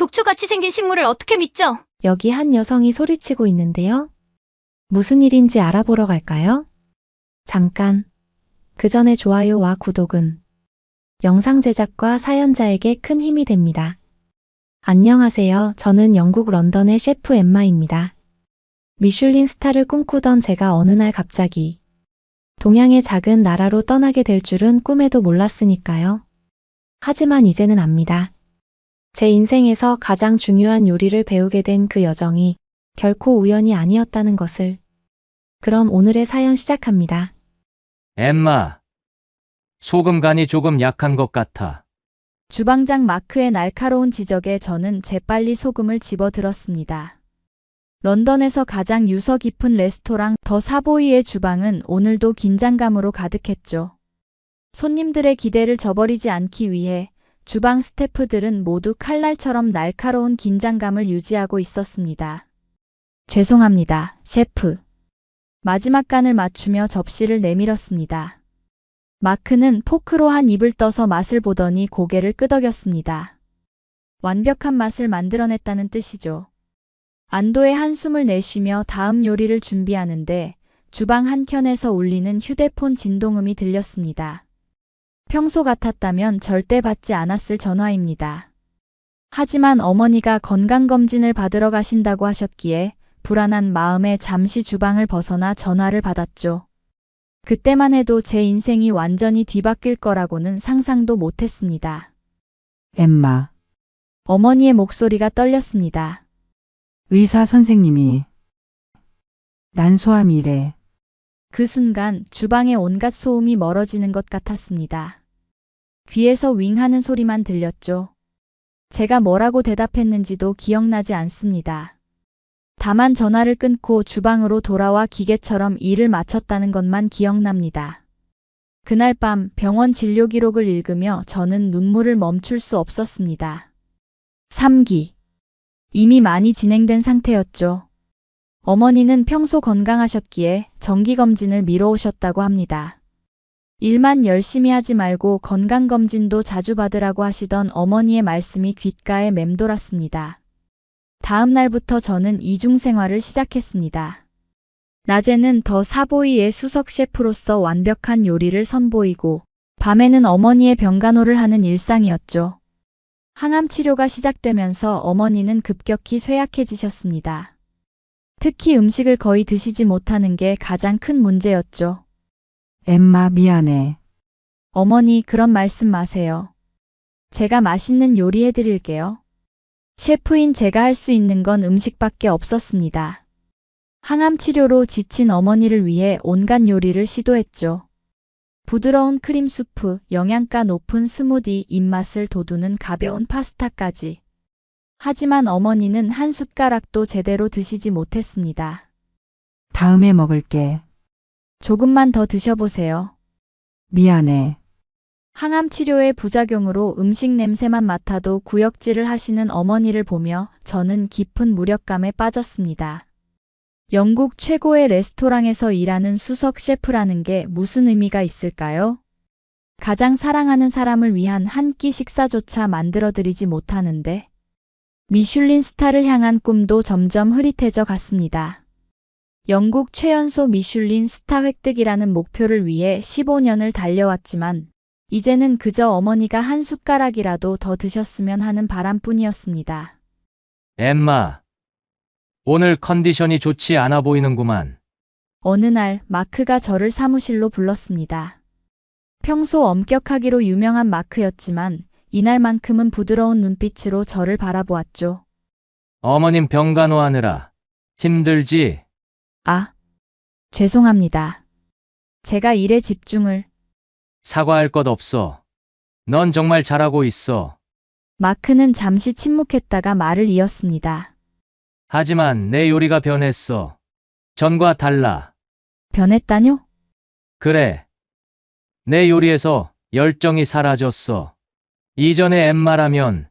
독초같이 생긴 식물을 어떻게 믿죠? 여기 한 여성이 소리치고 있는데요. 무슨 일인지 알아보러 갈까요? 잠깐. 그 전에 좋아요와 구독은 영상 제작과 사연자에게 큰 힘이 됩니다. 안녕하세요. 저는 영국 런던의 셰프 엠마입니다. 미슐린 스타를 꿈꾸던 제가 어느 날 갑자기 동양의 작은 나라로 떠나게 될 줄은 꿈에도 몰랐으니까요. 하지만 이제는 압니다. 제 인생에서 가장 중요한 요리를 배우게 된 그 여정이 결코 우연이 아니었다는 것을. 그럼 오늘의 사연 시작합니다. 엠마, 소금 간이 조금 약한 것 같아. 주방장 마크의 날카로운 지적에 저는 재빨리 소금을 집어들었습니다. 런던에서 가장 유서 깊은 레스토랑 더 사보이의 주방은 오늘도 긴장감으로 가득했죠. 손님들의 기대를 저버리지 않기 위해 주방 스태프들은 모두 칼날처럼 날카로운 긴장감을 유지하고 있었습니다. 죄송합니다, 셰프. 마지막 간을 맞추며 접시를 내밀었습니다. 마크는 포크로 한 입을 떠서 맛을 보더니 고개를 끄덕였습니다. 완벽한 맛을 만들어냈다는 뜻이죠. 안도의 한숨을 내쉬며 다음 요리를 준비하는데 주방 한켠에서 울리는 휴대폰 진동음이 들렸습니다. 평소 같았다면 절대 받지 않았을 전화입니다. 하지만 어머니가 건강검진을 받으러 가신다고 하셨기에 불안한 마음에 잠시 주방을 벗어나 전화를 받았죠. 그때만 해도 제 인생이 완전히 뒤바뀔 거라고는 상상도 못했습니다. 엠마, 어머니의 목소리가 떨렸습니다. 의사 선생님이 난소암이래. 그 순간 주방의 온갖 소음이 멀어지는 것 같았습니다. 귀에서 윙 하는 소리만 들렸죠. 제가 뭐라고 대답했는지도 기억나지 않습니다. 다만 전화를 끊고 주방으로 돌아와 기계처럼 일을 마쳤다는 것만 기억납니다. 그날 밤 병원 진료 기록을 읽으며 저는 눈물을 멈출 수 없었습니다. 3기. 이미 많이 진행된 상태였죠. 어머니는 평소 건강하셨기에 정기검진을 미뤄오셨다고 합니다. 일만 열심히 하지 말고 건강검진도 자주 받으라고 하시던 어머니의 말씀이 귓가에 맴돌았습니다. 다음 날부터 저는 이중생활을 시작했습니다. 낮에는 더 사보이의 수석 셰프로서 완벽한 요리를 선보이고 밤에는 어머니의 병간호를 하는 일상이었죠. 항암 치료가 시작되면서 어머니는 급격히 쇠약해지셨습니다. 특히 음식을 거의 드시지 못하는 게 가장 큰 문제였죠. 엠마, 미안해. 어머니, 그런 말씀 마세요. 제가 맛있는 요리 해드릴게요. 셰프인 제가 할 수 있는 건 음식밖에 없었습니다. 항암 치료로 지친 어머니를 위해 온갖 요리를 시도했죠. 부드러운 크림 수프, 영양가 높은 스무디, 입맛을 돋우는 가벼운 파스타까지. 하지만 어머니는 한 숟가락도 제대로 드시지 못했습니다. 다음에 먹을게. 조금만 더 드셔보세요. 미안해. 항암 치료의 부작용으로 음식 냄새만 맡아도 구역질을 하시는 어머니를 보며 저는 깊은 무력감에 빠졌습니다. 영국 최고의 레스토랑에서 일하는 수석 셰프라는 게 무슨 의미가 있을까요? 가장 사랑하는 사람을 위한 한 끼 식사조차 만들어드리지 못하는데 미슐린 스타를 향한 꿈도 점점 흐릿해져 갔습니다. 영국 최연소 미슐린 스타 획득이라는 목표를 위해 15년을 달려왔지만 이제는 그저 어머니가 한 숟가락이라도 더 드셨으면 하는 바람뿐이었습니다. 엠마, 오늘 컨디션이 좋지 않아 보이는구만. 어느 날 마크가 저를 사무실로 불렀습니다. 평소 엄격하기로 유명한 마크였지만 이날만큼은 부드러운 눈빛으로 저를 바라보았죠. 어머님 병간호하느라 힘들지? 아, 죄송합니다. 제가 일에 집중을. 사과할 것 없어. 넌 정말 잘하고 있어. 마크는 잠시 침묵했다가 말을 이었습니다. 하지만 내 요리가 변했어. 전과 달라. 변했다뇨? 그래. 내 요리에서 열정이 사라졌어. 이전에 엠마라면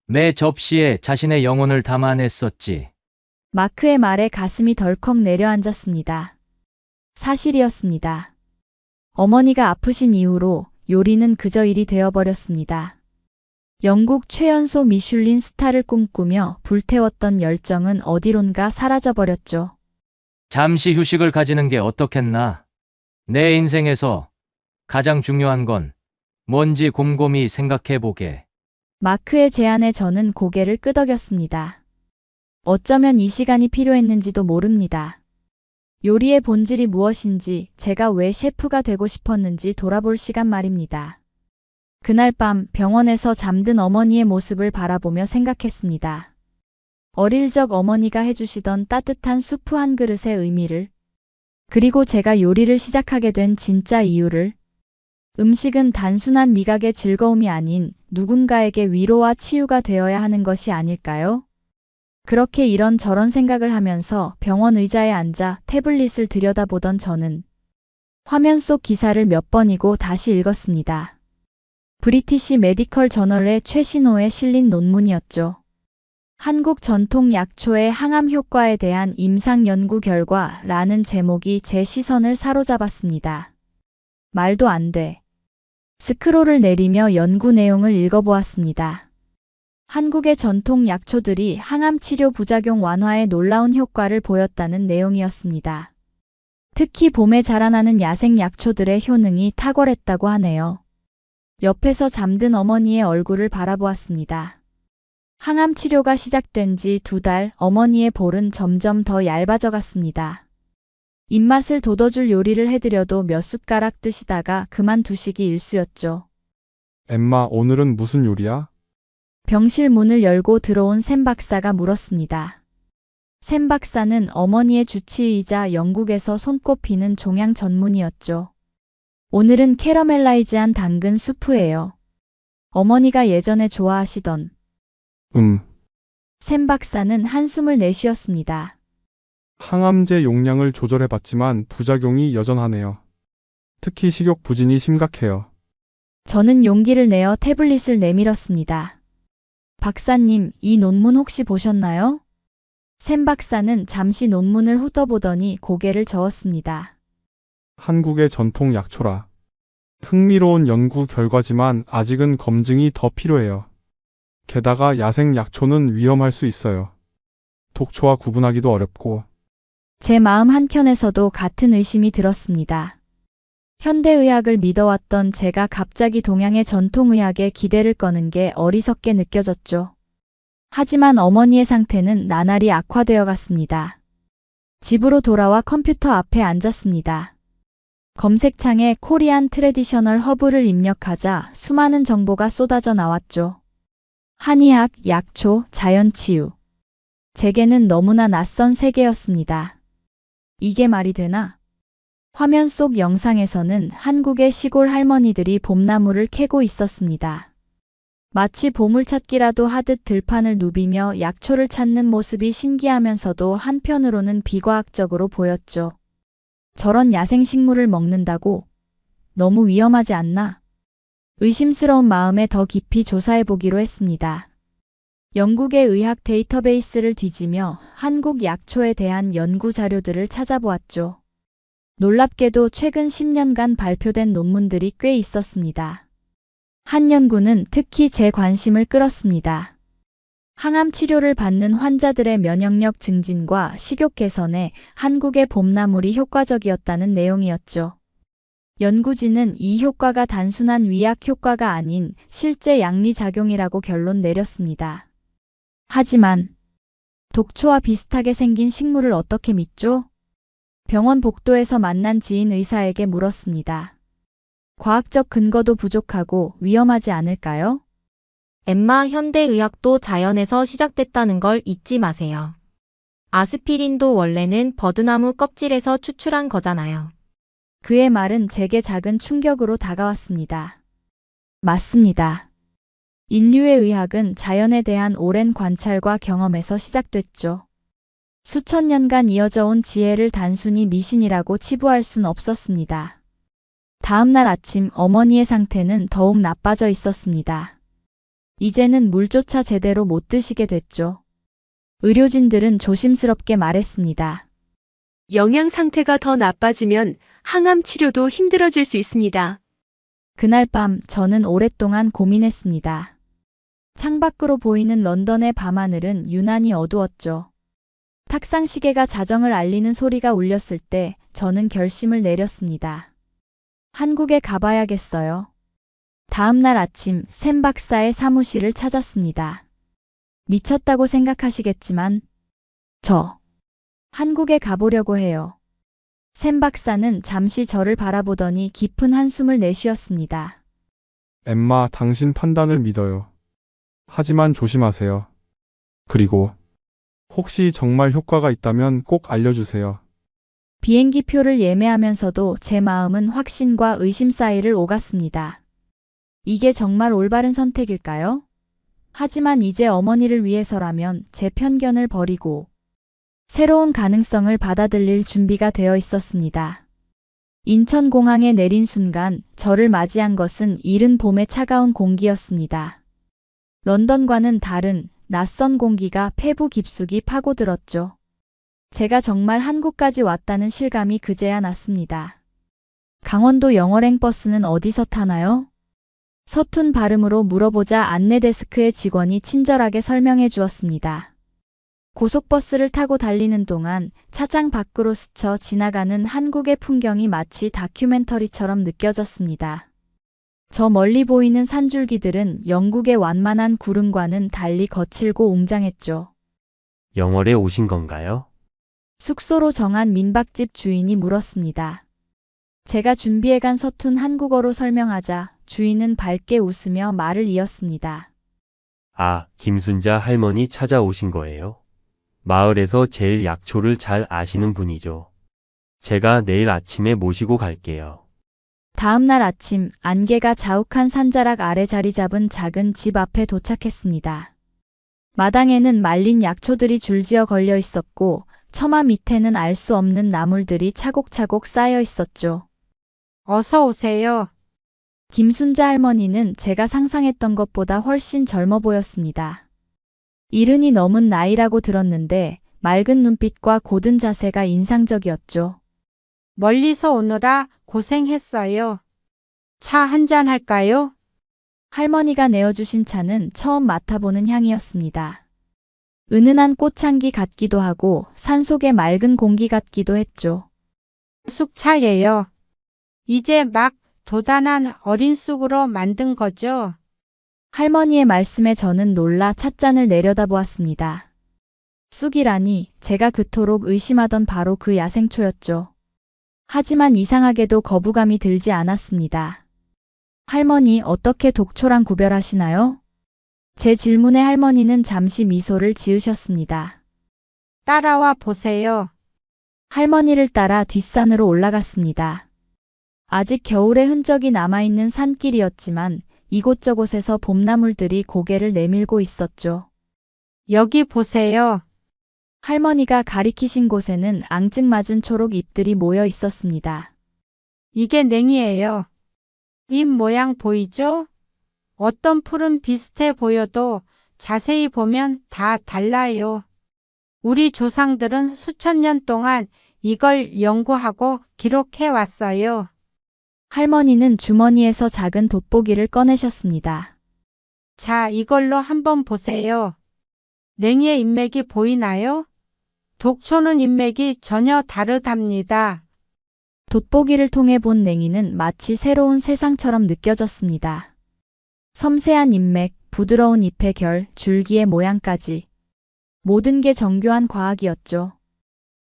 매 접시에 자신의 영혼을 담아냈었지. 마크의 말에 가슴이 덜컥 내려앉았습니다. 사실이었습니다. 어머니가 아프신 이후로 요리는 그저 일이 되어버렸습니다. 영국 최연소 미슐린 스타를 꿈꾸며 불태웠던 열정은 어디론가 사라져버렸죠. 잠시 휴식을 가지는 게 어떻겠나? 내 인생에서 가장 중요한 건 뭔지 곰곰이 생각해 보게. 마크의 제안에 저는 고개를 끄덕였습니다. 어쩌면 이 시간이 필요했는지도 모릅니다. 요리의 본질이 무엇인지, 제가 왜 셰프가 되고 싶었는지 돌아볼 시간 말입니다. 그날 밤 병원에서 잠든 어머니의 모습을 바라보며 생각했습니다. 어릴 적 어머니가 해주시던 따뜻한 수프 한 그릇의 의미를, 그리고 제가 요리를 시작하게 된 진짜 이유를. 음식은 단순한 미각의 즐거움이 아닌 누군가에게 위로와 치유가 되어야 하는 것이 아닐까요? 그렇게 이런저런 생각을 하면서 병원 의자에 앉아 태블릿을 들여다보던 저는 화면 속 기사를 몇 번이고 다시 읽었습니다. 브리티시 메디컬 저널의 최신호에 실린 논문이었죠. 한국 전통 약초의 항암 효과에 대한 임상 연구 결과라는 제목이 제 시선을 사로잡았습니다. 말도 안 돼. 스크롤을 내리며 연구 내용을 읽어보았습니다. 한국의 전통 약초들이 항암 치료 부작용 완화에 놀라운 효과를 보였다는 내용이었습니다. 특히 봄에 자라나는 야생 약초들의 효능이 탁월했다고 하네요. 옆에서 잠든 어머니의 얼굴을 바라보았습니다. 항암 치료가 시작된 지 2달, 어머니의 볼은 점점 더 얇아져 갔습니다. 입맛을 돋워줄 요리를 해드려도 몇 숟가락 드시다가 그만두시기 일쑤였죠. 엠마, 오늘은 무슨 요리야? 병실 문을 열고 들어온 샘 박사가 물었습니다. 샘 박사는 어머니의 주치의이자 영국에서 손꼽히는 종양 전문이었죠. 오늘은 캐러멜라이즈한 당근 수프예요. 어머니가 예전에 좋아하시던. 샘 박사는 한숨을 내쉬었습니다. 항암제 용량을 조절해봤지만 부작용이 여전하네요. 특히 식욕 부진이 심각해요. 저는 용기를 내어 태블릿을 내밀었습니다. 박사님, 이 논문 혹시 보셨나요? 샘 박사는 잠시 논문을 훑어보더니 고개를 저었습니다. 한국의 전통 약초라. 흥미로운 연구 결과지만 아직은 검증이 더 필요해요. 게다가 야생 약초는 위험할 수 있어요. 독초와 구분하기도 어렵고. 제 마음 한켠에서도 같은 의심이 들었습니다. 현대의학을 믿어왔던 제가 갑자기 동양의 전통의학에 기대를 거는 게 어리석게 느껴졌죠. 하지만 어머니의 상태는 나날이 악화되어 갔습니다. 집으로 돌아와 컴퓨터 앞에 앉았습니다. 검색창에 코리안 트래디셔널 허브를 입력하자 수많은 정보가 쏟아져 나왔죠. 한의학, 약초, 자연치유. 제게는 너무나 낯선 세계였습니다. 이게 말이 되나? 화면 속 영상에서는 한국의 시골 할머니들이 봄나무를 캐고 있었습니다. 마치 보물찾기라도 하듯 들판을 누비며 약초를 찾는 모습이 신기하면서도 한편으로는 비과학적으로 보였죠. 저런 야생식물을 먹는다고? 너무 위험하지 않나? 의심스러운 마음에 더 깊이 조사해보기로 했습니다. 영국의 의학 데이터베이스를 뒤지며 한국 약초에 대한 연구 자료들을 찾아보았죠. 놀랍게도 최근 10년간 발표된 논문들이 꽤 있었습니다. 한 연구는 특히 제 관심을 끌었습니다. 항암 치료를 받는 환자들의 면역력 증진과 식욕 개선에 한국의 봄나물이 효과적이었다는 내용이었죠. 연구진은 이 효과가 단순한 위약 효과가 아닌 실제 양리작용이라고 결론 내렸습니다. 하지만 독초와 비슷하게 생긴 식물을 어떻게 믿죠? 병원 복도에서 만난 지인 의사에게 물었습니다. 과학적 근거도 부족하고 위험하지 않을까요? 엠마, 현대의학도 자연에서 시작됐다는 걸 잊지 마세요. 아스피린도 원래는 버드나무 껍질에서 추출한 거잖아요. 그의 말은 제게 작은 충격으로 다가왔습니다. 맞습니다. 인류의 의학은 자연에 대한 오랜 관찰과 경험에서 시작됐죠. 수천 년간 이어져 온 지혜를 단순히 미신이라고 치부할 순 없었습니다. 다음 날 아침 어머니의 상태는 더욱 나빠져 있었습니다. 이제는 물조차 제대로 못 드시게 됐죠. 의료진들은 조심스럽게 말했습니다. 영양 상태가 더 나빠지면 항암 치료도 힘들어질 수 있습니다. 그날 밤 저는 오랫동안 고민했습니다. 창밖으로 보이는 런던의 밤하늘은 유난히 어두웠죠. 탁상 시계가 자정을 알리는 소리가 울렸을 때 저는 결심을 내렸습니다. 한국에 가봐야겠어요. 다음 날 아침 샘 박사의 사무실을 찾았습니다. 미쳤다고 생각하시겠지만 저 한국에 가보려고 해요. 샘 박사는 잠시 저를 바라보더니 깊은 한숨을 내쉬었습니다. 엠마, 당신 판단을 믿어요. 하지만 조심하세요. 그리고 혹시 정말 효과가 있다면 꼭 알려주세요. 비행기 표를 예매하면서도 제 마음은 확신과 의심 사이를 오갔습니다. 이게 정말 올바른 선택일까요? 하지만 이제 어머니를 위해서라면 제 편견을 버리고 새로운 가능성을 받아들일 준비가 되어 있었습니다. 인천공항에 내린 순간 저를 맞이한 것은 이른 봄의 차가운 공기였습니다. 런던과는 다른 낯선 공기가 폐부 깊숙이 파고들었죠. 제가 정말 한국까지 왔다는 실감이 그제야 났습니다. 강원도 영월행 버스는 어디서 타나요? 서툰 발음으로 물어보자 안내데스크의 직원이 친절하게 설명해 주었습니다. 고속버스를 타고 달리는 동안 차장 밖으로 스쳐 지나가는 한국의 풍경이 마치 다큐멘터리처럼 느껴졌습니다. 저 멀리 보이는 산줄기들은 영국의 완만한 구름과는 달리 거칠고 웅장했죠. 영월에 오신 건가요? 숙소로 정한 민박집 주인이 물었습니다. 제가 준비해간 서툰 한국어로 설명하자 주인은 밝게 웃으며 말을 이었습니다. 아, 김순자 할머니 찾아오신 거예요? 마을에서 제일 약초를 잘 아시는 분이죠. 제가 내일 아침에 모시고 갈게요. 다음 날 아침 안개가 자욱한 산자락 아래 자리 잡은 작은 집 앞에 도착했습니다. 마당에는 말린 약초들이 줄지어 걸려 있었고 처마 밑에는 알 수 없는 나물들이 차곡차곡 쌓여 있었죠. 어서 오세요. 김순자 할머니는 제가 상상했던 것보다 훨씬 젊어 보였습니다. 이른이 넘은 나이라고 들었는데 맑은 눈빛과 고든 자세가 인상적이었죠. 멀리서 오느라 고생했어요. 차 한잔 할까요? 할머니가 내어주신 차는 처음 맡아보는 향이었습니다. 은은한 꽃향기 같기도 하고 산속의 맑은 공기 같기도 했죠. 쑥차예요. 이제 막 도단한 어린 쑥으로 만든 거죠? 할머니의 말씀에 저는 놀라 찻잔을 내려다보았습니다. 쑥이라니 제가 그토록 의심하던 바로 그 야생초였죠. 하지만 이상하게도 거부감이 들지 않았습니다. 할머니, 어떻게 독초랑 구별하시나요? 제 질문에 할머니는 잠시 미소를 지으셨습니다. 따라와 보세요. 할머니를 따라 뒷산으로 올라갔습니다. 아직 겨울의 흔적이 남아있는 산길이었지만 이곳저곳에서 봄나물들이 고개를 내밀고 있었죠. 여기 보세요. 할머니가 가리키신 곳에는 앙증맞은 초록 잎들이 모여 있었습니다. 이게 냉이에요. 잎 모양 보이죠? 어떤 풀은 비슷해 보여도 자세히 보면 다 달라요. 우리 조상들은 수천 년 동안 이걸 연구하고 기록해 왔어요. 할머니는 주머니에서 작은 돋보기를 꺼내셨습니다. 자, 이걸로 한번 보세요. 냉이의 잎맥이 보이나요? 독초는 잎맥이 전혀 다르답니다. 돋보기를 통해 본 냉이는 마치 새로운 세상처럼 느껴졌습니다. 섬세한 잎맥, 부드러운 잎의 결, 줄기의 모양까지. 모든 게 정교한 과학이었죠.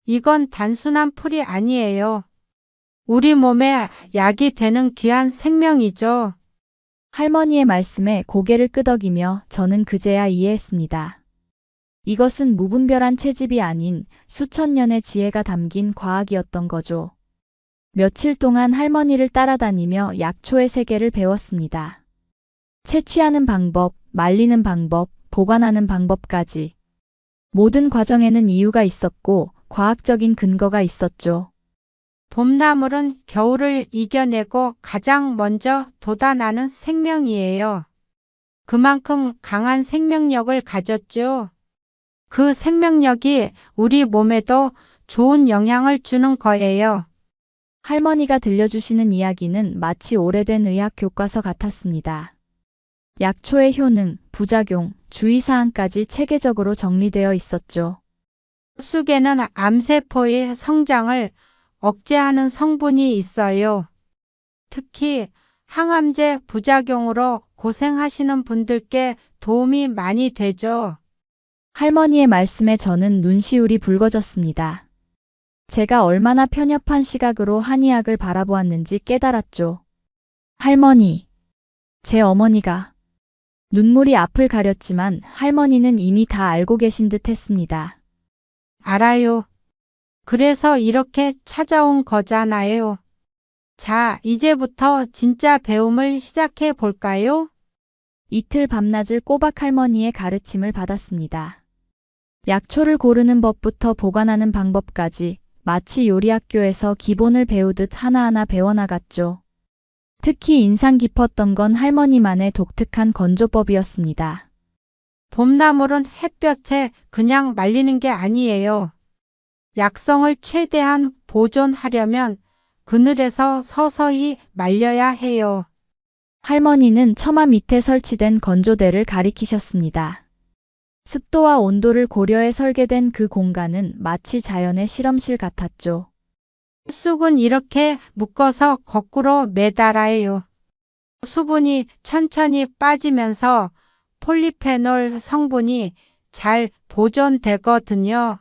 이건 단순한 풀이 아니에요. 우리 몸에 약이 되는 귀한 생명이죠. 할머니의 말씀에 고개를 끄덕이며 저는 그제야 이해했습니다. 이것은 무분별한 채집이 아닌 수천 년의 지혜가 담긴 과학이었던 거죠. 며칠 동안 할머니를 따라다니며 약초의 세계를 배웠습니다. 채취하는 방법, 말리는 방법, 보관하는 방법까지. 모든 과정에는 이유가 있었고 과학적인 근거가 있었죠. 봄나물은 겨울을 이겨내고 가장 먼저 돋아나는 생명이에요. 그만큼 강한 생명력을 가졌죠. 그 생명력이 우리 몸에도 좋은 영향을 주는 거예요. 할머니가 들려주시는 이야기는 마치 오래된 의학 교과서 같았습니다. 약초의 효능, 부작용, 주의사항까지 체계적으로 정리되어 있었죠. 쑥에는 암세포의 성장을 억제하는 성분이 있어요. 특히 항암제 부작용으로 고생하시는 분들께 도움이 많이 되죠. 할머니의 말씀에 저는 눈시울이 붉어졌습니다. 제가 얼마나 편협한 시각으로 한의학을 바라보았는지 깨달았죠. 할머니, 제 어머니가. 눈물이 앞을 가렸지만 할머니는 이미 다 알고 계신 듯 했습니다. 알아요. 그래서 이렇게 찾아온 거잖아요. 자, 이제부터 진짜 배움을 시작해 볼까요? 이틀 밤낮을 꼬박 할머니의 가르침을 받았습니다. 약초를 고르는 법부터 보관하는 방법까지 마치 요리학교에서 기본을 배우듯 하나하나 배워나갔죠. 특히 인상 깊었던 건 할머니만의 독특한 건조법이었습니다. 봄나물은 햇볕에 그냥 말리는 게 아니에요. 약성을 최대한 보존하려면 그늘에서 서서히 말려야 해요. 할머니는 처마 밑에 설치된 건조대를 가리키셨습니다. 습도와 온도를 고려해 설계된 그 공간은 마치 자연의 실험실 같았죠. 쑥은 이렇게 묶어서 거꾸로 매달아요. 수분이 천천히 빠지면서 폴리페놀 성분이 잘 보존되거든요.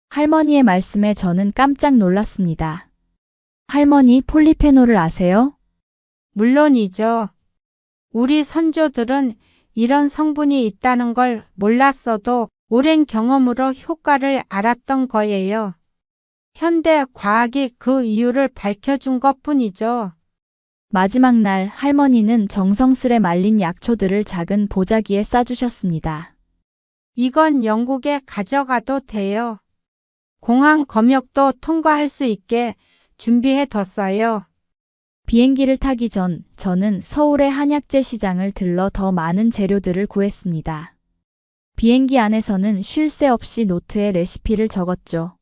할머니의 말씀에 저는 깜짝 놀랐습니다. 할머니, 폴리페놀을 아세요? 물론이죠. 우리 선조들은 이런 성분이 있다는 걸 몰랐어도 오랜 경험으로 효과를 알았던 거예요. 현대 과학이 그 이유를 밝혀준 것뿐이죠. 마지막 날 할머니는 정성스레 말린 약초들을 작은 보자기에 싸주셨습니다. 이건 영국에 가져가도 돼요. 공항 검역도 통과할 수 있게 준비해 뒀어요. 비행기를 타기 전 저는 서울의 한약재 시장을 들러 더 많은 재료들을 구했습니다. 비행기 안에서는 쉴 새 없이 노트에 레시피를 적었죠.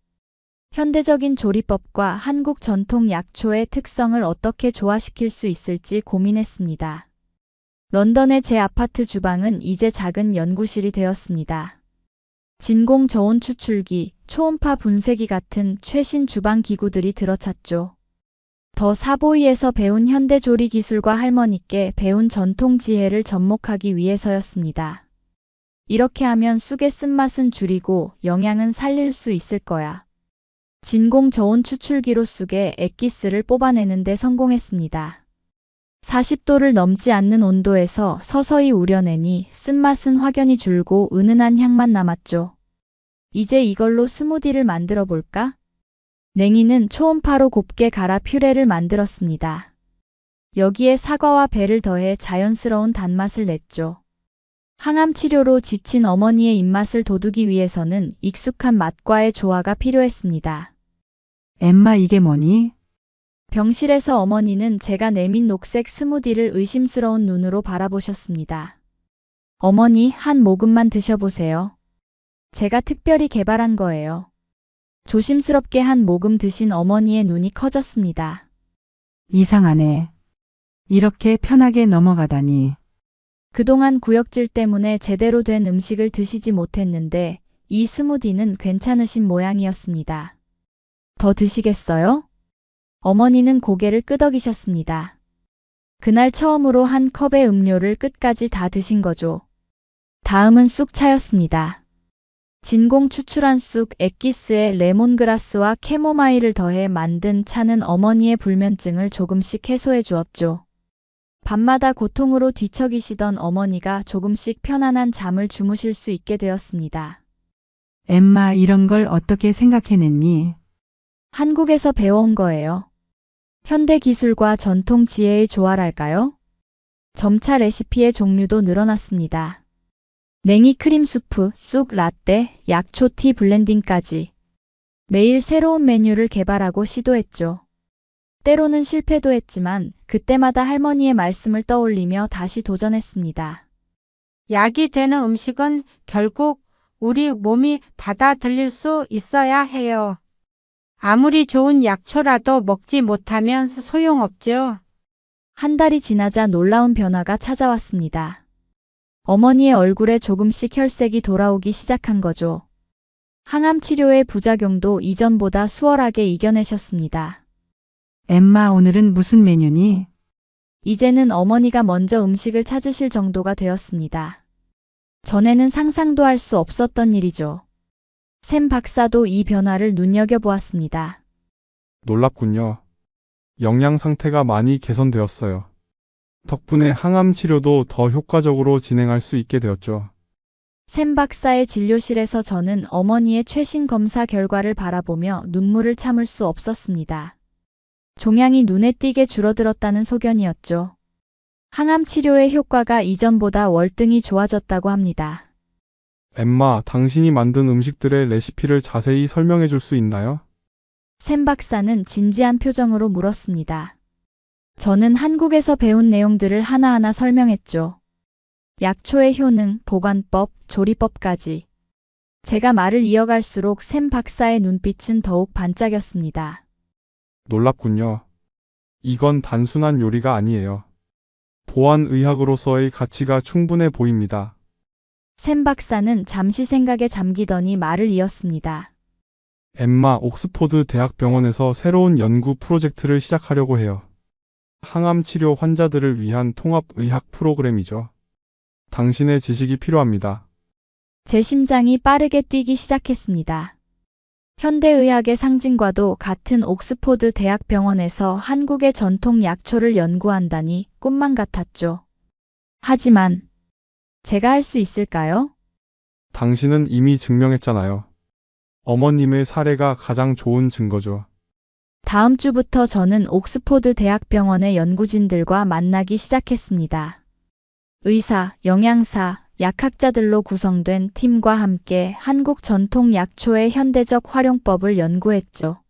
현대적인 조리법과 한국 전통 약초의 특성을 어떻게 조화시킬 수 있을지 고민했습니다. 런던의 제 아파트 주방은 이제 작은 연구실이 되었습니다. 진공 저온 추출기, 초음파 분쇄기 같은 최신 주방 기구들이 들어찼죠. 더 사보이에서 배운 현대 조리 기술과 할머니께 배운 전통 지혜를 접목하기 위해서였습니다. 이렇게 하면 쑥의 쓴맛은 줄이고 영양은 살릴 수 있을 거야. 진공 저온 추출기로 쑥의 액기스를 뽑아내는 데 성공했습니다. 40도를 넘지 않는 온도에서 서서히 우려내니 쓴맛은 확연히 줄고 은은한 향만 남았죠. 이제 이걸로 스무디를 만들어 볼까? 냉이는 초음파로 곱게 갈아 퓨레를 만들었습니다. 여기에 사과와 배를 더해 자연스러운 단맛을 냈죠. 항암 치료로 지친 어머니의 입맛을 돋우기 위해서는 익숙한 맛과의 조화가 필요했습니다. 엠마 이게 뭐니? 병실에서 어머니는 제가 내민 녹색 스무디를 의심스러운 눈으로 바라보셨습니다. 어머니, 한 모금만 드셔보세요. 제가 특별히 개발한 거예요. 조심스럽게 한 모금 드신 어머니의 눈이 커졌습니다. 이상하네. 이렇게 편하게 넘어가다니. 그동안 구역질 때문에 제대로 된 음식을 드시지 못했는데 이 스무디는 괜찮으신 모양이었습니다. 더 드시겠어요? 어머니는 고개를 끄덕이셨습니다. 그날 처음으로 한 컵의 음료를 끝까지 다 드신 거죠. 다음은 쑥차였습니다. 진공 추출한 쑥 액기스에 레몬그라스와 캐모마일을 더해 만든 차는 어머니의 불면증을 조금씩 해소해 주었죠. 밤마다 고통으로 뒤척이시던 어머니가 조금씩 편안한 잠을 주무실 수 있게 되었습니다. 엠마 이런 걸 어떻게 생각해냈니? 한국에서 배워온 거예요. 현대 기술과 전통 지혜의 조화랄까요? 점차 레시피의 종류도 늘어났습니다. 냉이 크림 수프, 쑥 라떼, 약초 티 블렌딩까지. 매일 새로운 메뉴를 개발하고 시도했죠. 때로는 실패도 했지만 그때마다 할머니의 말씀을 떠올리며 다시 도전했습니다. 약이 되는 음식은 결국 우리 몸이 받아들일 수 있어야 해요. 아무리 좋은 약초라도 먹지 못하면 소용없죠. 한 달이 지나자 놀라운 변화가 찾아왔습니다. 어머니의 얼굴에 조금씩 혈색이 돌아오기 시작한 거죠. 항암 치료의 부작용도 이전보다 수월하게 이겨내셨습니다. 엠마, 오늘은 무슨 메뉴니? 이제는 어머니가 먼저 음식을 찾으실 정도가 되었습니다. 전에는 상상도 할 수 없었던 일이죠. 샘 박사도 이 변화를 눈여겨보았습니다. 놀랍군요. 영양 상태가 많이 개선되었어요. 덕분에 항암 치료도 더 효과적으로 진행할 수 있게 되었죠. 샘 박사의 진료실에서 저는 어머니의 최신 검사 결과를 바라보며 눈물을 참을 수 없었습니다. 종양이 눈에 띄게 줄어들었다는 소견이었죠. 항암 치료의 효과가 이전보다 월등히 좋아졌다고 합니다. 엠마, 당신이 만든 음식들의 레시피를 자세히 설명해 줄 수 있나요? 샘 박사는 진지한 표정으로 물었습니다. 저는 한국에서 배운 내용들을 하나하나 설명했죠. 약초의 효능, 보관법, 조리법까지. 제가 말을 이어갈수록 샘 박사의 눈빛은 더욱 반짝였습니다. 놀랍군요. 이건 단순한 요리가 아니에요. 보안의학으로서의 가치가 충분해 보입니다. 샘 박사는 잠시 생각에 잠기더니 말을 이었습니다. 엠마, 옥스포드 대학병원에서 새로운 연구 프로젝트를 시작하려고 해요. 항암 치료 환자들을 위한 통합의학 프로그램이죠. 당신의 지식이 필요합니다. 제 심장이 빠르게 뛰기 시작했습니다. 현대의학의 상징과도 같은 옥스포드 대학병원에서 한국의 전통 약초를 연구한다니 꿈만 같았죠. 하지만 제가 할 수 있을까요? 당신은 이미 증명했잖아요. 어머님의 사례가 가장 좋은 증거죠. 다음 주부터 저는 옥스포드 대학병원의 연구진들과 만나기 시작했습니다. 의사, 영양사, 약학자들로 구성된 팀과 함께 한국 전통 약초의 현대적 활용법을 연구했죠.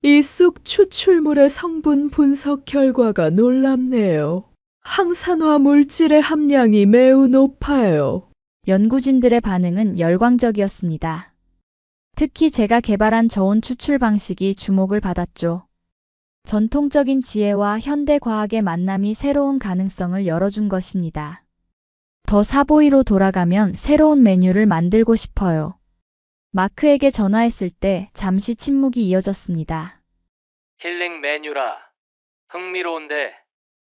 이 쑥 추출물의 성분 분석 결과가 놀랍네요. 항산화 물질의 함량이 매우 높아요. 연구진들의 반응은 열광적이었습니다. 특히 제가 개발한 저온 추출 방식이 주목을 받았죠. 전통적인 지혜와 현대 과학의 만남이 새로운 가능성을 열어준 것입니다. 더 사보이로 돌아가면 새로운 메뉴를 만들고 싶어요. 마크에게 전화했을 때 잠시 침묵이 이어졌습니다. 힐링 메뉴라. 흥미로운데.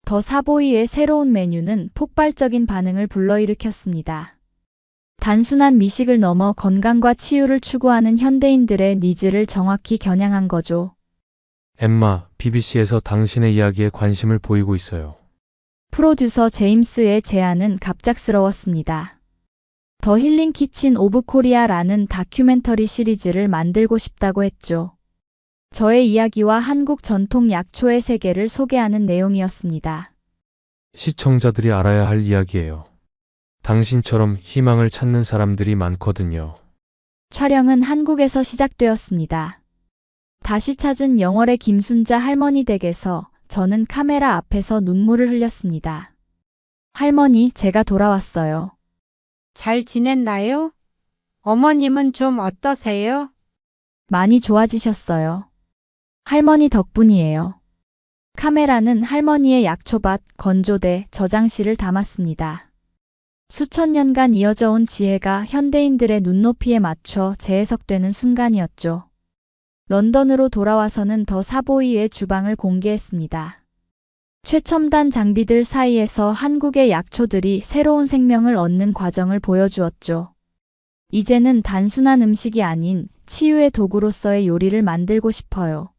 더 사보이의 새로운 메뉴는 폭발적인 반응을 불러일으켰습니다. 단순한 미식을 넘어 건강과 치유를 추구하는 현대인들의 니즈를 정확히 겨냥한 거죠. 엠마, BBC에서 당신의 이야기에 관심을 보이고 있어요. 프로듀서 제임스의 제안은 갑작스러웠습니다. 더 힐링 키친 오브 코리아라는 다큐멘터리 시리즈를 만들고 싶다고 했죠. 저의 이야기와 한국 전통 약초의 세계를 소개하는 내용이었습니다. 시청자들이 알아야 할 이야기예요. 당신처럼 희망을 찾는 사람들이 많거든요. 촬영은 한국에서 시작되었습니다. 다시 찾은 영월의 김순자 할머니 댁에서 저는 카메라 앞에서 눈물을 흘렸습니다. 할머니, 제가 돌아왔어요. 잘 지냈나요? 어머님은 좀 어떠세요? 많이 좋아지셨어요. 할머니 덕분이에요. 카메라는 할머니의 약초밭, 건조대, 저장실을 담았습니다. 수천 년간 이어져 온 지혜가 현대인들의 눈높이에 맞춰 재해석되는 순간이었죠. 런던으로 돌아와서는 더 사보이의 주방을 공개했습니다. 최첨단 장비들 사이에서 한국의 약초들이 새로운 생명을 얻는 과정을 보여주었죠. 이제는 단순한 음식이 아닌 치유의 도구로서의 요리를 만들고 싶어요.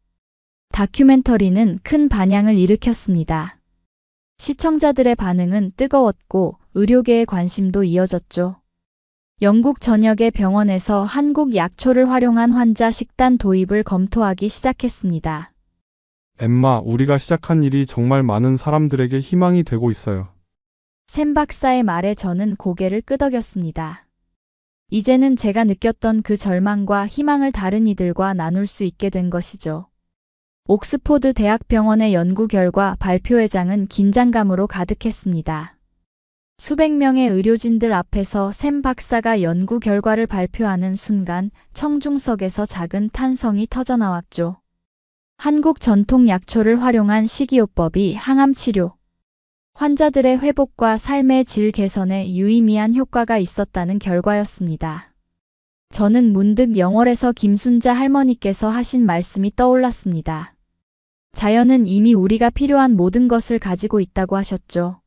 다큐멘터리는 큰 반향을 일으켰습니다. 시청자들의 반응은 뜨거웠고 의료계의 관심도 이어졌죠. 영국 전역의 병원에서 한국 약초를 활용한 환자 식단 도입을 검토하기 시작했습니다. 엠마, 우리가 시작한 일이 정말 많은 사람들에게 희망이 되고 있어요. 샘 박사의 말에 저는 고개를 끄덕였습니다. 이제는 제가 느꼈던 그 절망과 희망을 다른 이들과 나눌 수 있게 된 것이죠. 옥스포드 대학병원의 연구 결과 발표회장은 긴장감으로 가득했습니다. 수백 명의 의료진들 앞에서 샘 박사가 연구 결과를 발표하는 순간 청중석에서 작은 탄성이 터져나왔죠. 한국 전통 약초를 활용한 식이요법이 항암 치료, 환자들의 회복과 삶의 질 개선에 유의미한 효과가 있었다는 결과였습니다. 저는 문득 영월에서 김순자 할머니께서 하신 말씀이 떠올랐습니다. 자연은 이미 우리가 필요한 모든 것을 가지고 있다고 하셨죠.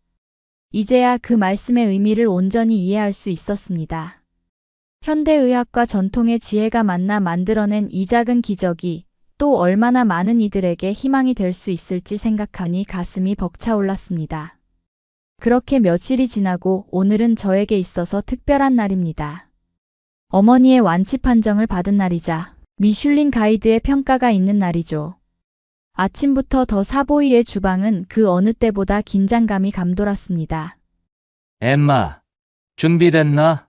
이제야 그 말씀의 의미를 온전히 이해할 수 있었습니다. 현대의학과 전통의 지혜가 만나 만들어낸 이 작은 기적이 또 얼마나 많은 이들에게 희망이 될 수 있을지 생각하니 가슴이 벅차올랐습니다. 그렇게 며칠이 지나고 오늘은 저에게 있어서 특별한 날입니다. 어머니의 완치 판정을 받은 날이자 미슐린 가이드의 평가가 있는 날이죠. 아침부터 더 사보이의 주방은 그 어느 때보다 긴장감이 감돌았습니다. 엠마, 준비됐나?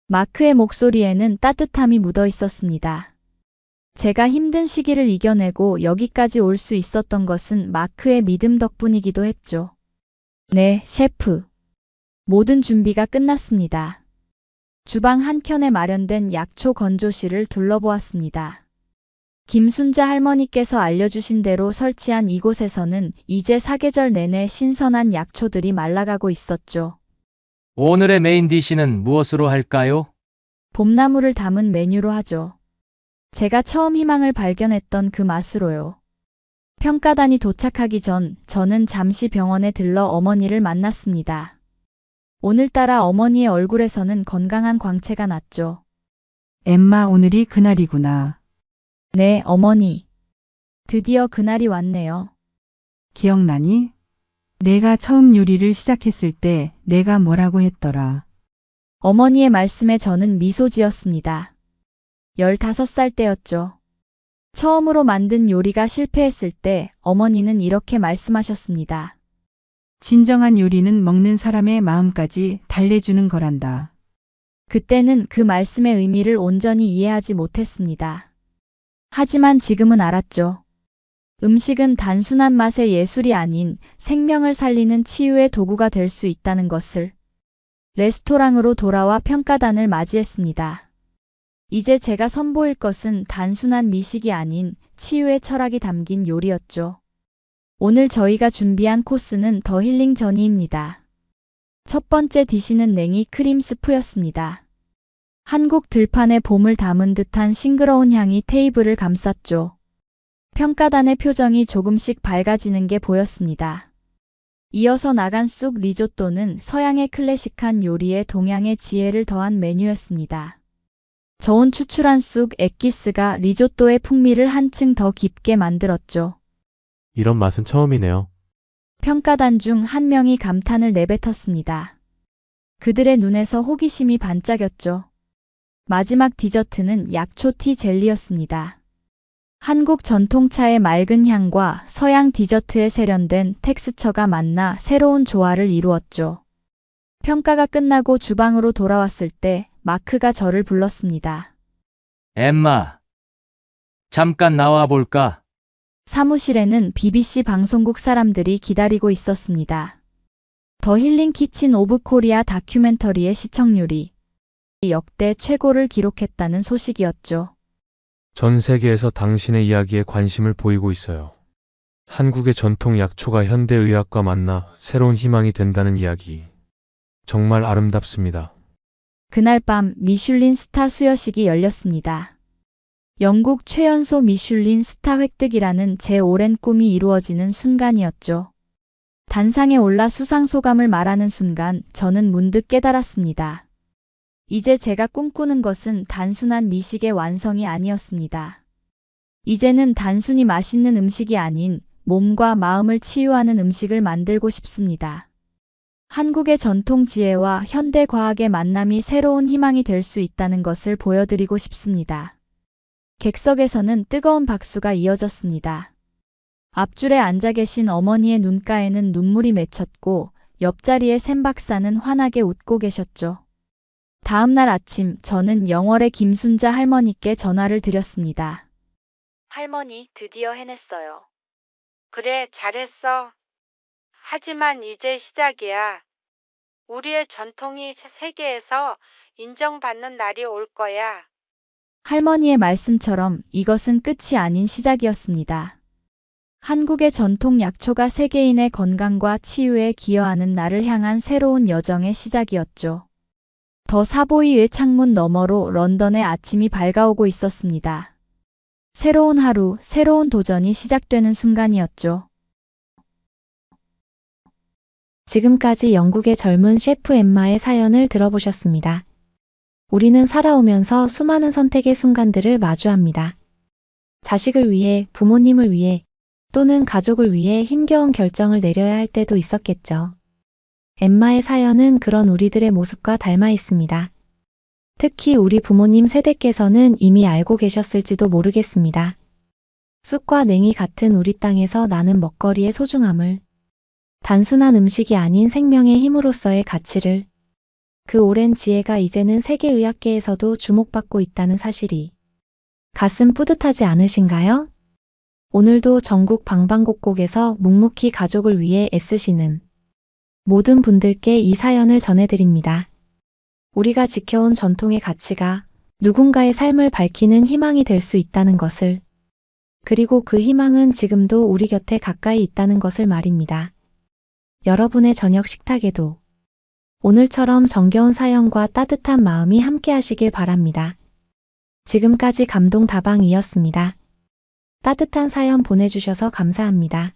마크의 목소리에는 따뜻함이 묻어 있었습니다. 제가 힘든 시기를 이겨내고 여기까지 올 수 있었던 것은 마크의 믿음 덕분이기도 했죠. 네, 셰프. 모든 준비가 끝났습니다. 주방 한켠에 마련된 약초 건조실을 둘러보았습니다. 김순자 할머니께서 알려주신 대로 설치한 이곳에서는 이제 사계절 내내 신선한 약초들이 말라가고 있었죠. 오늘의 메인 디시는 무엇으로 할까요? 봄나물을 담은 메뉴로 하죠. 제가 처음 희망을 발견했던 그 맛으로요. 평가단이 도착하기 전 저는 잠시 병원에 들러 어머니를 만났습니다. 오늘따라 어머니의 얼굴에서는 건강한 광채가 났죠. 엠마, 오늘이 그날이구나. 네, 어머니. 드디어 그날이 왔네요. 기억나니? 내가 처음 요리를 시작했을 때 내가 뭐라고 했더라. 어머니의 말씀에 저는 미소 지었습니다. 15살 때였죠. 처음으로 만든 요리가 실패했을 때 어머니는 이렇게 말씀하셨습니다. 진정한 요리는 먹는 사람의 마음까지 달래주는 거란다. 그때는 그 말씀의 의미를 온전히 이해하지 못했습니다. 하지만 지금은 알았죠. 음식은 단순한 맛의 예술이 아닌 생명을 살리는 치유의 도구가 될 수 있다는 것을. 레스토랑으로 돌아와 평가단을 맞이했습니다. 이제 제가 선보일 것은 단순한 미식이 아닌 치유의 철학이 담긴 요리였죠. 오늘 저희가 준비한 코스는 더 힐링 전이입니다. 첫 번째 디시는 냉이 크림 스프였습니다. 한국 들판의 봄을 담은 듯한 싱그러운 향이 테이블을 감쌌죠. 평가단의 표정이 조금씩 밝아지는 게 보였습니다. 이어서 나간 쑥 리조또는 서양의 클래식한 요리에 동양의 지혜를 더한 메뉴였습니다. 저온 추출한 쑥 액기스가 리조또의 풍미를 한층 더 깊게 만들었죠. 이런 맛은 처음이네요. 평가단 중 한 명이 감탄을 내뱉었습니다. 그들의 눈에서 호기심이 반짝였죠. 마지막 디저트는 약초티 젤리였습니다. 한국 전통차의 맑은 향과 서양 디저트의 세련된 텍스처가 만나 새로운 조화를 이루었죠. 평가가 끝나고 주방으로 돌아왔을 때 마크가 저를 불렀습니다. 엠마, 잠깐 나와 볼까? 사무실에는 BBC 방송국 사람들이 기다리고 있었습니다. 더 힐링 키친 오브 코리아 다큐멘터리의 시청률이 역대 최고를 기록했다는 소식이었죠. 전 세계에서 당신의 이야기에 관심을 보이고 있어요. 한국의 전통 약초가 현대의학과 만나 새로운 희망이 된다는 이야기. 정말 아름답습니다. 그날 밤 미슐린 스타 수여식이 열렸습니다. 영국 최연소 미슐린 스타 획득이라는 제 오랜 꿈이 이루어지는 순간이었죠. 단상에 올라 수상 소감을 말하는 순간 저는 문득 깨달았습니다. 이제 제가 꿈꾸는 것은 단순한 미식의 완성이 아니었습니다. 이제는 단순히 맛있는 음식이 아닌 몸과 마음을 치유하는 음식을 만들고 싶습니다. 한국의 전통 지혜와 현대 과학의 만남이 새로운 희망이 될 수 있다는 것을 보여드리고 싶습니다. 객석에서는 뜨거운 박수가 이어졌습니다. 앞줄에 앉아 계신 어머니의 눈가에는 눈물이 맺혔고 옆자리의 샘 박사는 환하게 웃고 계셨죠. 다음 날 아침 저는 영월의 김순자 할머니께 전화를 드렸습니다. 할머니, 드디어 해냈어요. 그래, 잘했어. 하지만 이제 시작이야. 우리의 전통이 세계에서 인정받는 날이 올 거야. 할머니의 말씀처럼 이것은 끝이 아닌 시작이었습니다. 한국의 전통 약초가 세계인의 건강과 치유에 기여하는 나를 향한 새로운 여정의 시작이었죠. 더 사보이의 창문 너머로 런던의 아침이 밝아오고 있었습니다. 새로운 하루, 새로운 도전이 시작되는 순간이었죠. 지금까지 영국의 젊은 셰프 엠마의 사연을 들어보셨습니다. 우리는 살아오면서 수많은 선택의 순간들을 마주합니다. 자식을 위해, 부모님을 위해, 또는 가족을 위해 힘겨운 결정을 내려야 할 때도 있었겠죠. 엠마의 사연은 그런 우리들의 모습과 닮아 있습니다. 특히 우리 부모님 세대께서는 이미 알고 계셨을지도 모르겠습니다. 쑥과 냉이 같은 우리 땅에서 나는 먹거리의 소중함을, 단순한 음식이 아닌 생명의 힘으로서의 가치를, 그 오랜 지혜가 이제는 세계의학계에서도 주목받고 있다는 사실이 가슴 뿌듯하지 않으신가요? 오늘도 전국 방방곡곡에서 묵묵히 가족을 위해 애쓰시는 모든 분들께 이 사연을 전해드립니다. 우리가 지켜온 전통의 가치가 누군가의 삶을 밝히는 희망이 될 수 있다는 것을, 그리고 그 희망은 지금도 우리 곁에 가까이 있다는 것을 말입니다. 여러분의 저녁 식탁에도 오늘처럼 정겨운 사연과 따뜻한 마음이 함께 하시길 바랍니다. 지금까지 감동다방이었습니다. 따뜻한 사연 보내주셔서 감사합니다.